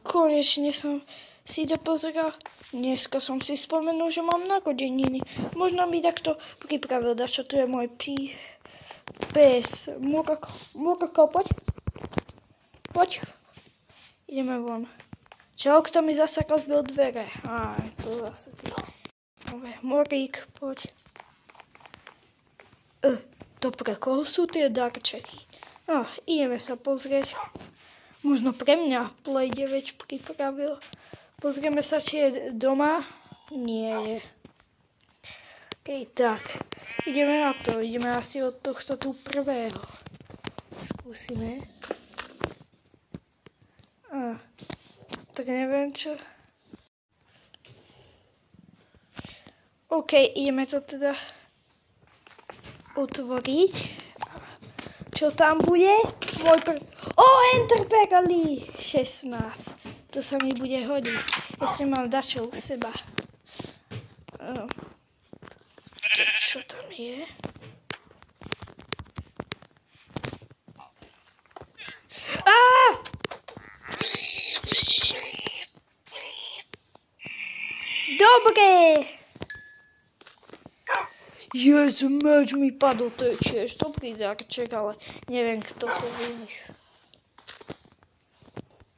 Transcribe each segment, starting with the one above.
Konečne som si to pozrel. Dneska som si spomenul, že mám narodeniny. Možno mi takto pripravil dačo. Tu je môj pes. Murko, poď. Poď. Ideme von. Čo, kto mi zase rozbil dvere? To zase ty. Morík, poď. To pre koho sú tie darčeky? Ideme sa pozrieť. Možno pre mňa Play 9 pripravil. Pozrieme sa, či je doma. Nie je. Tak. Ideme na to. Ideme asi od tohto tu prvého. Skúsime. Tak neviem čo. OK, ideme to teda otvoriť. Čo tam bude? Enter Pegali 16. To sa mi bude hodiť. Ešte mám dačo u seba. Čo tam je? Dobre! Jezu, meč mi padol, to je tiež dobrý darček, ale neviem, kto to vymyslel.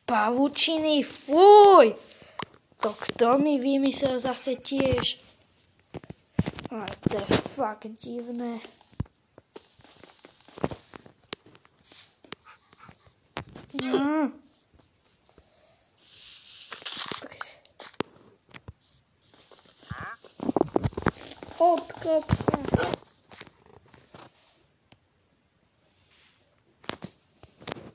Pavučiny, fuj! To kto mi vymyslel zase tiež? To je fakt divné. Odkop sa.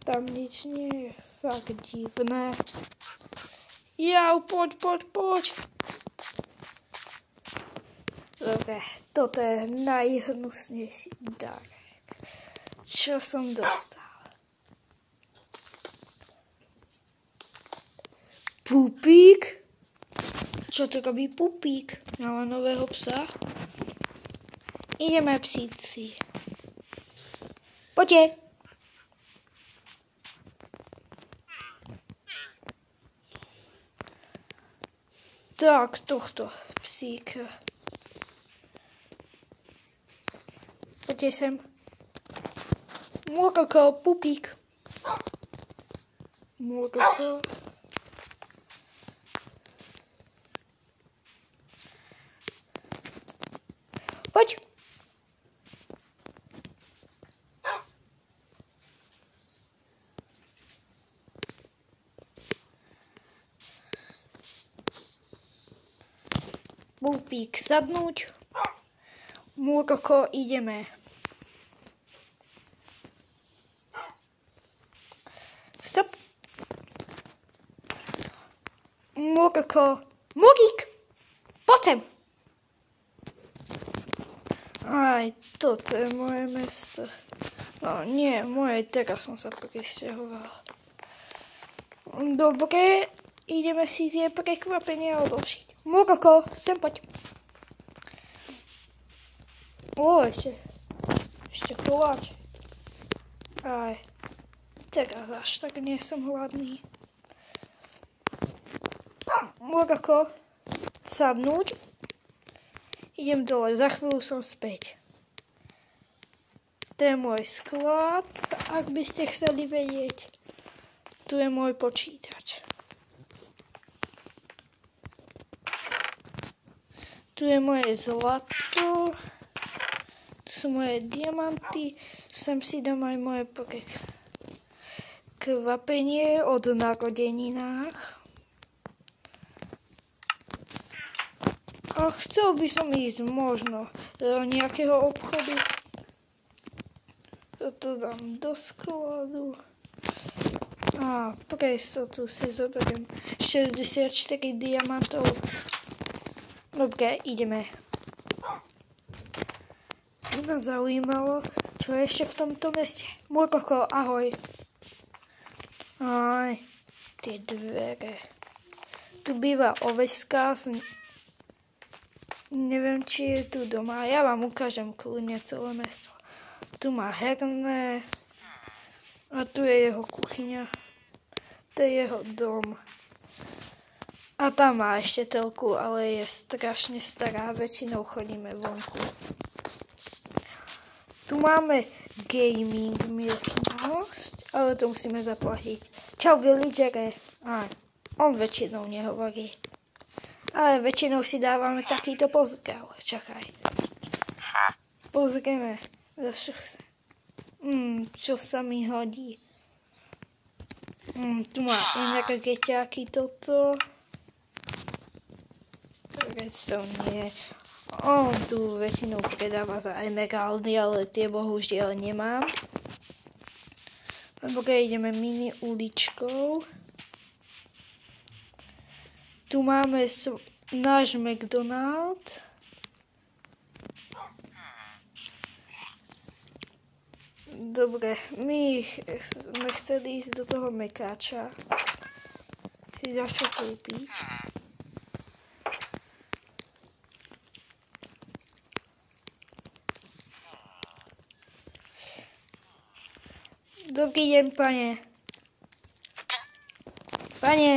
Tam nič nie je. Fakt divné. Poď. Dobre, toto je najhnusnejší darek, čo som dostal. Pupík? Čo to robí Pupík? Máme nového psa. Ideme, psíci. Poďte. Tak, tohto psíka. Poďte sem. Murko, Pupík. Murko. Poď. Pupík sadnúť. Murko, ideme. Stop. Murko. Murík. Poď sem. Toto je moje mesto. Nie, moje, teraz som sa prisťahoval. Dobre, ideme si tie prekvapenia odložiť. Murko, sem poď. Ešte koláč. Teraz až tak nie som hladný. Murko, sadnúť. Idem dole, za chvíľu som späť. To je môj sklad, ak by ste chceli vedieť. Tu je môj počítač. Tu je moje zlato. Tu sú moje diamanty. Sem si dám aj moje prekvapenie od narodeninách. A chcel by som ísť možno do nejakého obchodu. Toto dám do skladu. Pre istotu si zoberiem 64 diamantov. Dobre, ideme. Ma zaujímalo, čo je ešte v tomto meste. Murko, ahoj. Tie dvere. Tu býva oveska. Neviem, či je tu doma. Ja vám ukážem kľudne celé mesto. Tu má herné. A tu je jeho kuchyňa. To je jeho dom. A tam má ešte telku, ale je strašne stará. Väčšinou chodíme vonku. Tu máme gaming miestnosť, ale to musíme zaplatiť. Čau, villagere. On väčšinou nehovorí. Ale väčšinou si dávame takýto pozdrav. Čakaj. Pozrieme. Čo sa mi hodí. Tu má inak geťáky toto. To nie. On tu väčšinou predáva za emeraldy, ale tie bohužiaľ nemám. Lebo keď ideme mini uličkou. Tu máme náš McDonald's. Dobre, my sme chceli ísť do toho mekáča. Si dáš čo kúpiť. Dobrý deň, pane. Pane.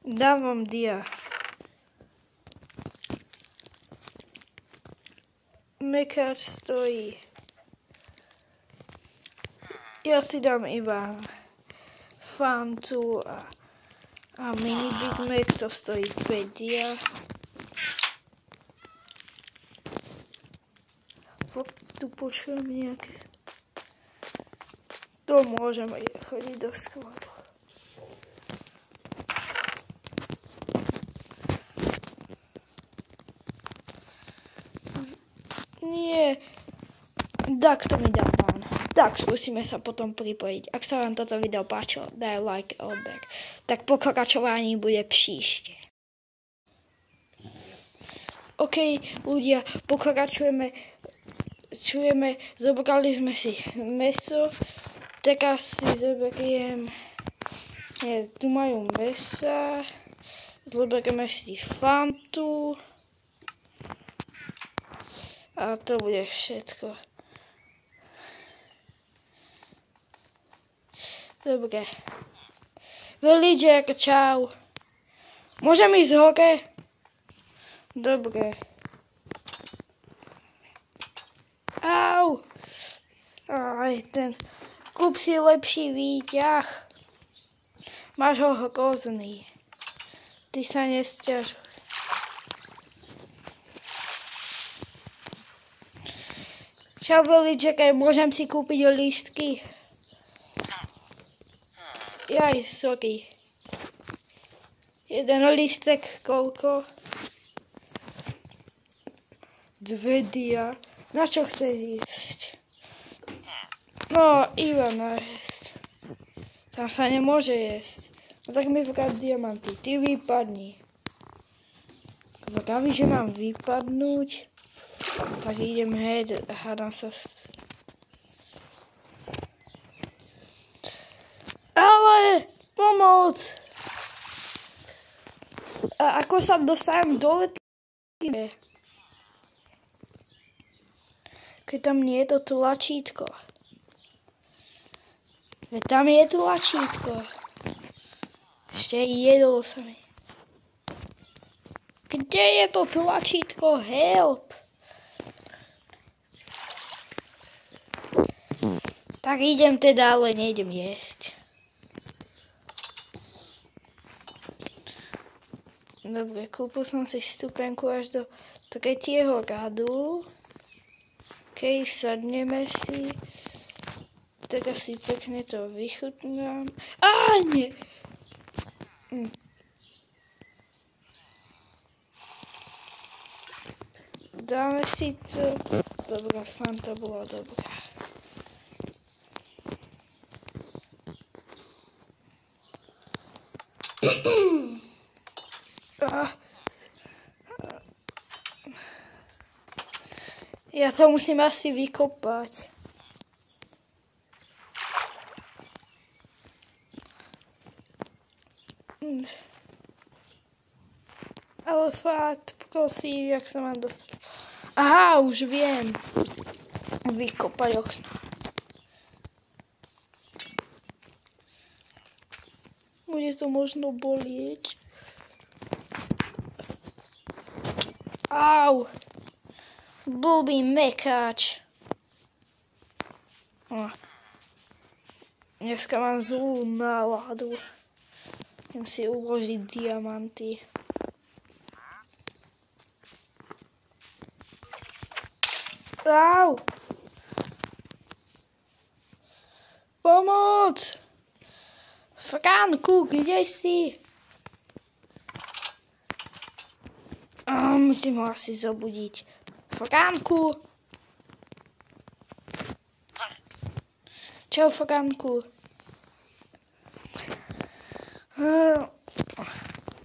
Dám vám dia. Mekáč stojí. Ja si dám iba Fantu a mini Big Mac, to stojí 5 dia. Tu počujem nejaké. To môžem chodiť do skladu. Nie. Tak to mi dá pán. Tak skúsime sa potom pripojiť. Ak sa vám toto video páčilo, daj like a odber. Tak pokračovanie bude příště. OK, ľudia, pokračujeme. Zobrali sme si meso. Teraz si zoberiem. Nie, tu majú mesa. Zoberieme si Fantu. A to bude všetko. Dobre. Villager, čau. Môžem ísť hore? Dobre. Au. Aj ten. Kúp si lepší výťah. Máš ho hrozný. Ty sa nesťažuj. Čau, veličekaj, môžem si kúpiť lístky? Jaj, sorry. Jeden lístek, koľko? 2 dia. Na čo chceš ísť? No, iba na jesť. Tam sa nemôže jesť. No tak mi vrát diamanty. Ty vypadni. Vraví, že mám vypadnúť. Tak idem heď, hádam sa Ale, pomoc! A ako sa dostanem dole? Keď tam nie je to tlačítko. Veď tam je tlačítko. Ešte jedlo sa mi. Kde je to tlačítko? Help! Tak idem teda, ale nejdem jesť. Dobre, kúpil som si stupenku až do 3. radu. Keď sadneme si, teraz si pekne to vychutnám. Nie! Dáme si to. Dobrá, Fanta bola dobrá. Ja to musím asi vykopať. Ale fakt, prosím, jak sa mám dostať. Aha, už viem. Vykopať okno. Bude to možno bolieť. Au! Blbý mekáč. Dneska mám zlú náladu. Idem si uložiť diamanty. Au! Pomoc! Franku, kde si? Musím ho asi zobudiť. Franku! Čau, Franku.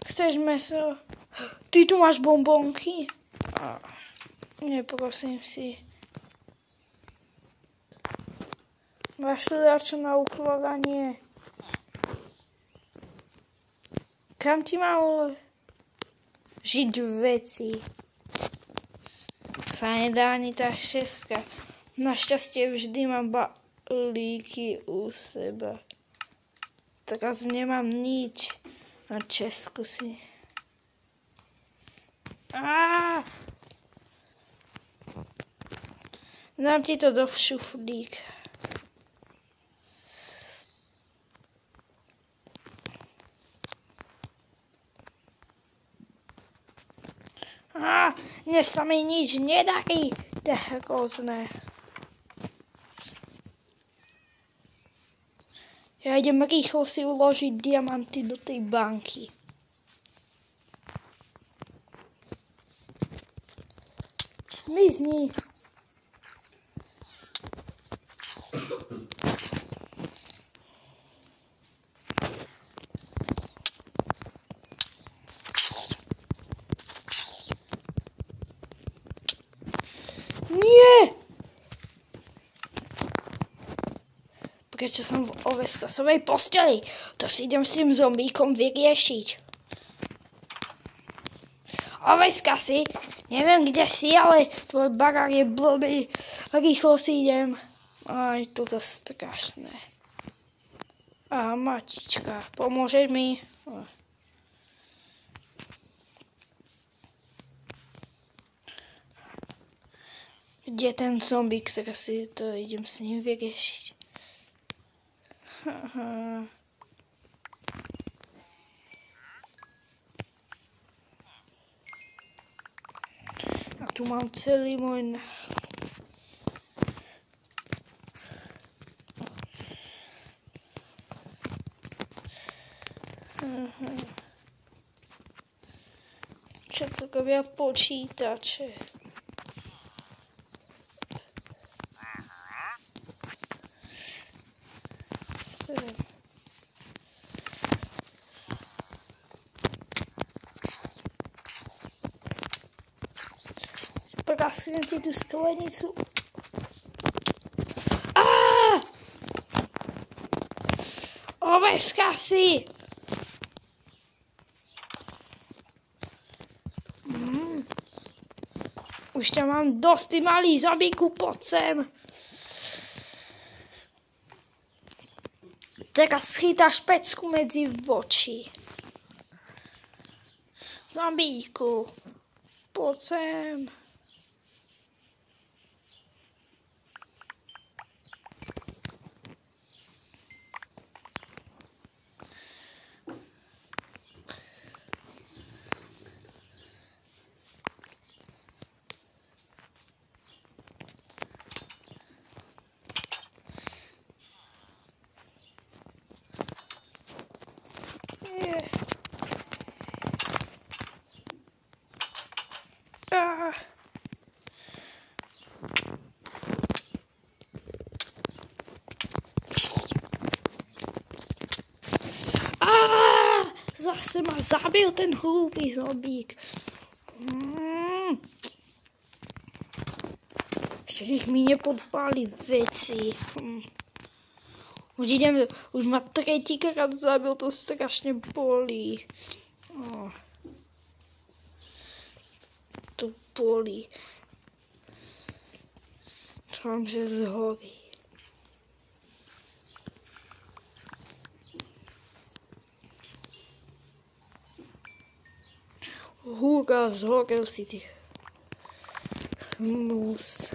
Chceš meso? Ty tu máš bombonky? Neprosím si. Máš ľudáčo na ukladanie. Kam ti mám žiť veci? Sa nedá ani tá šestka. Našťastie vždy mám balíky u seba. Teraz nemám nič. Na čestku si. Dám ti to do šuflíka. Dnes sa mi nič nedarí. To je hrozné. Ja idem rýchlo si uložiť diamanty do tej banky. Zmizni. Nie! Prečo som v oveskasovej posteli? To si idem s tým zombíkom vyriešiť. Oveskasi, neviem kde si, ale tvoj barák je blbý. Rýchlo si idem. Aj, toto strašné. Matička, pomôžeš mi? Kde je ten zombík, tak si to idem s ním vyriešiť. A tu mám celý môj... Všetkovia počítače. Prasknem ti tú sklenicu. Oveskasi! Už ťa mám dosť, ty malý zombíku, poď sem. Teraz chytáš pecku medzi voči. Zombíku, poď sem. Zase ma zabil ten hlúpy zombík. Ešte nech mi nepodpáli veci. Už ma tretíkrát zabil, to strašne bolí. To bolí. Čakám, že zhorí. Húga, zhorel si ty. Hnus.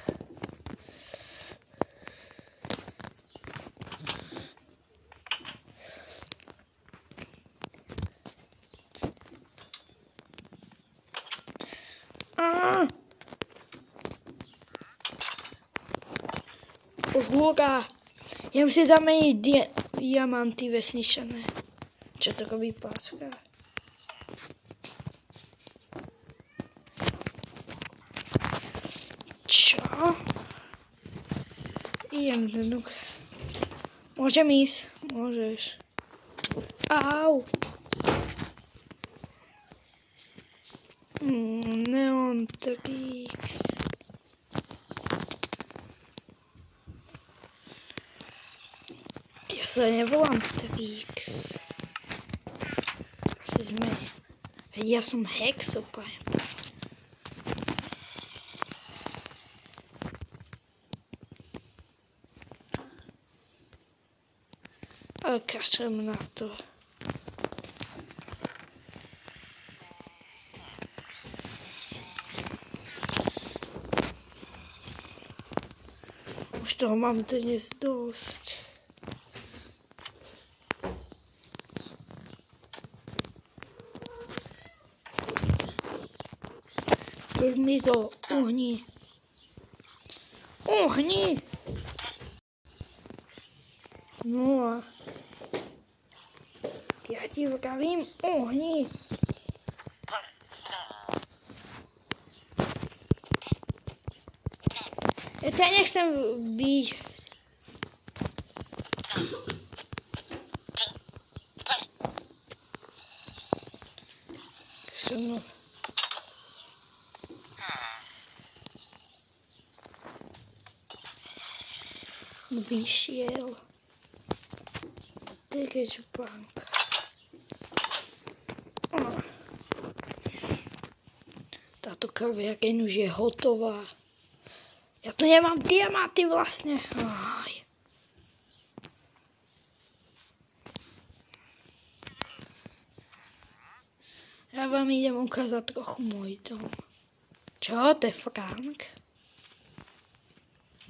Húga. Jem si zameniť diamanty vesničané. Čo to robí páska? Čo? Idem dnuk. Môžem ísť? Môžeš. Au. Neon Trix. Ja sa nevolám Trix. Asi sme. Ja som Hexopaj. Ale kašlem na to. Už toho mám dnes dosť. Keď mi to uhni. Uhni! No a ja ti vravím, uhni. Ja ťa nechcem byť. Vyšiel. Tegeč banka. Táto kaviareň už je hotová. Ja tu nemám diamanty vlastne. Aj. Ja vám idem ukázať trochu môj dom. Čo? To je Frank?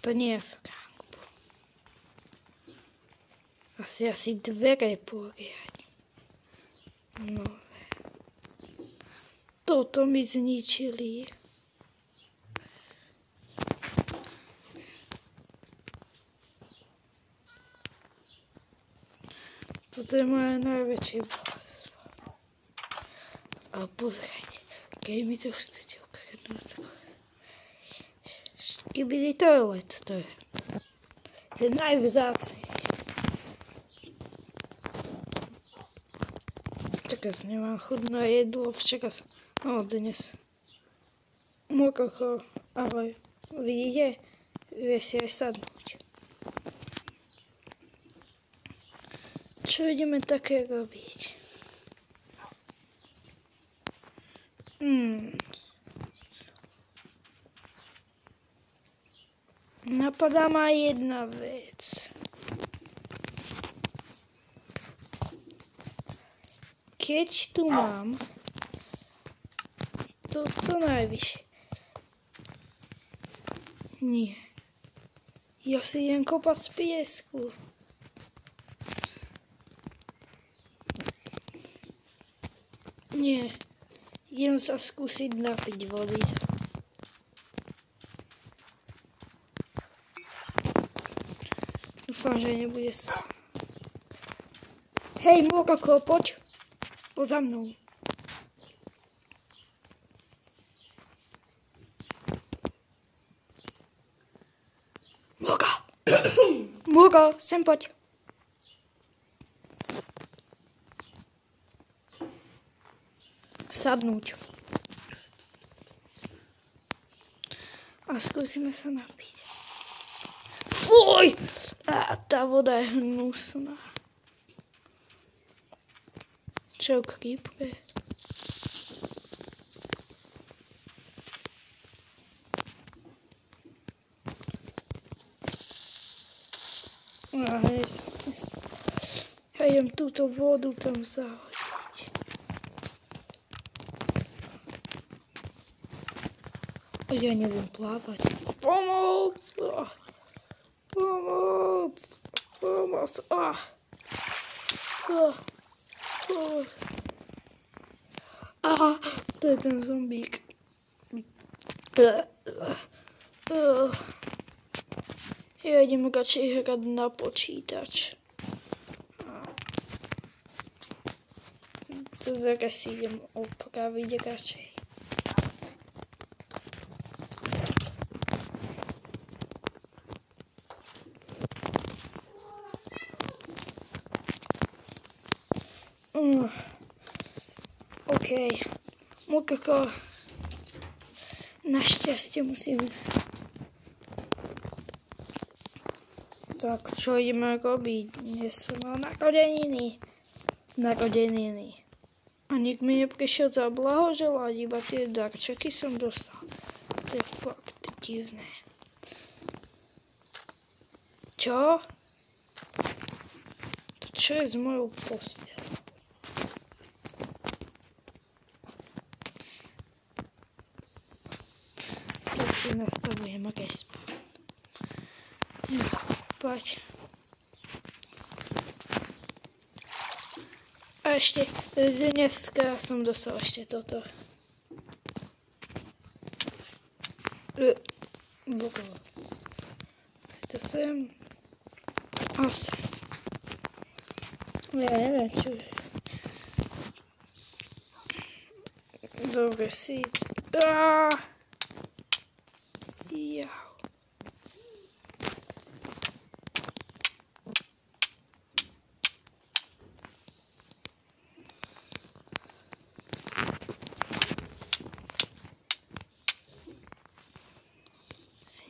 To nie je Frank. Asi dvere poriadne. Nové. Toto mi zničili. Toto je moje najväčšie bohatstvo. Ale pozrite, keď mi to chcete ukradnúť, skibidi toilet, to je najvzácnejšie. Čakas, nemám chuť na jedlo, včakas, dnes. Mokoko, ahoj, vidíte? Vie si aj sadnúť. Čo ideme také robiť? Napadá ma jedna vec. Keď tu mám toto najvyššie. Nie. Ja si idem kopať z piesku. Nie. Idem sa skúsiť napiť vody. Dúfam, že nebude sa. Hej, Mokoko, poď. Poď za mnou. Moka, sem poď. Sadnúť. A skúsime sa napiť. Fuj! A tá voda je hnusná. Čo krípke? Ja idem túto vodu tam zahodiť. Ja neviem plávať. Pomoc! Pomoc! Pomoc! Aha, to je ten zombík. Ja idem radšej hrať na počítač. Dobre si idem opraviť radšej. OK. Mokako. Našťastie musím. Tak, čo ideme robiť? Dnes som mal narodeniny. A nik mi neprišiel zablahoželať, iba tie darčeky som dostal. To je fakt divné. Čo? To čo je s mojou postelou? To si nastavujem resp. Poď. A ešte dneska som dostal ešte toto. Bokolo. To sem. Asi. Ja neviem, čo je. Dobre, si. Jau.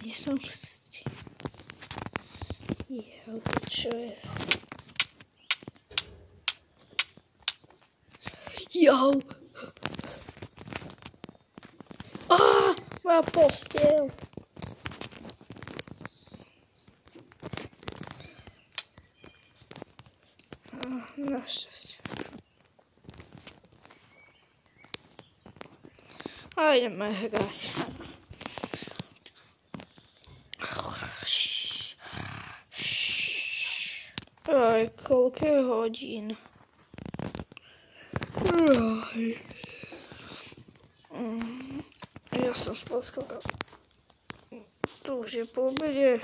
Nie som pustý. Jau, čo je? Jau. Moja posteľ. Našťastie. A ideme hrať. Aj, koľko hodín. Ja som sposkokal. Tu už je po obede.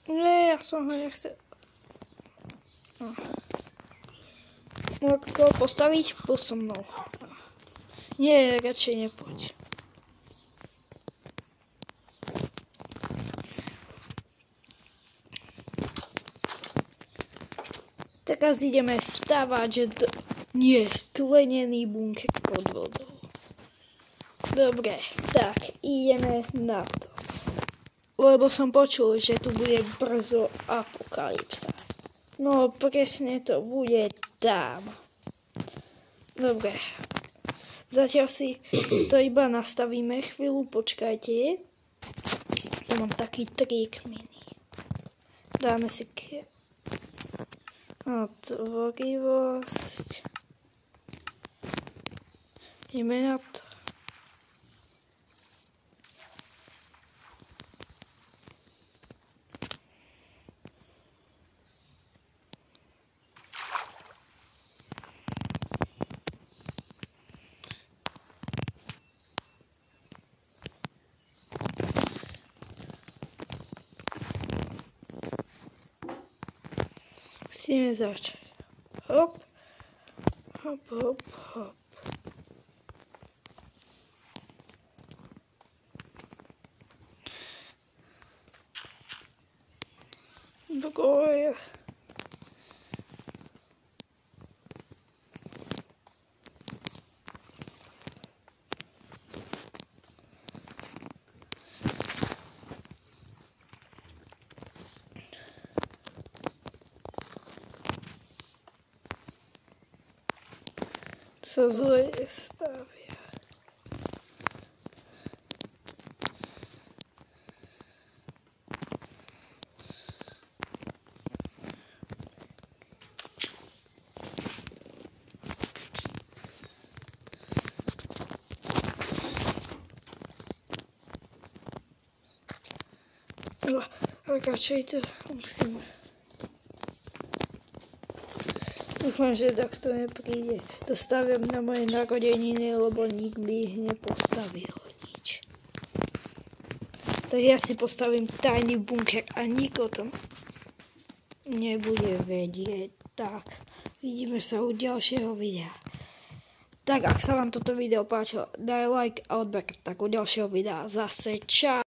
Nie, ja som ho nechcel. Môžem ho postaviť? Poď so mnou. Nie, radšej nepoď. Teraz ideme stavať sklenený bunker pod vodou. Dobre, tak ideme na to. Lebo som počul, že tu bude brzo apokalypsa. No presne to bude tam. Dobre. Zatiaľ si to iba nastavíme chvíľu, počkajte. Ja mám taký trik mini. Dáme si tvorivosť. Ideme na to. Musíme začať. Hop, hop, hop, hop. Dobre. Sa zle stavia. Radšej to musím. Dúfam, že takto nepríde. Dostaviam na moje narodeniny, lebo nik by nepostavil nič. Tak ja si postavím tajný bunker a nikto tam nebude vedieť. Tak, vidíme sa u ďalšieho videa. Tak, ak sa vám toto video páčilo, daj like a odber, tak u ďalšieho videa zase čau.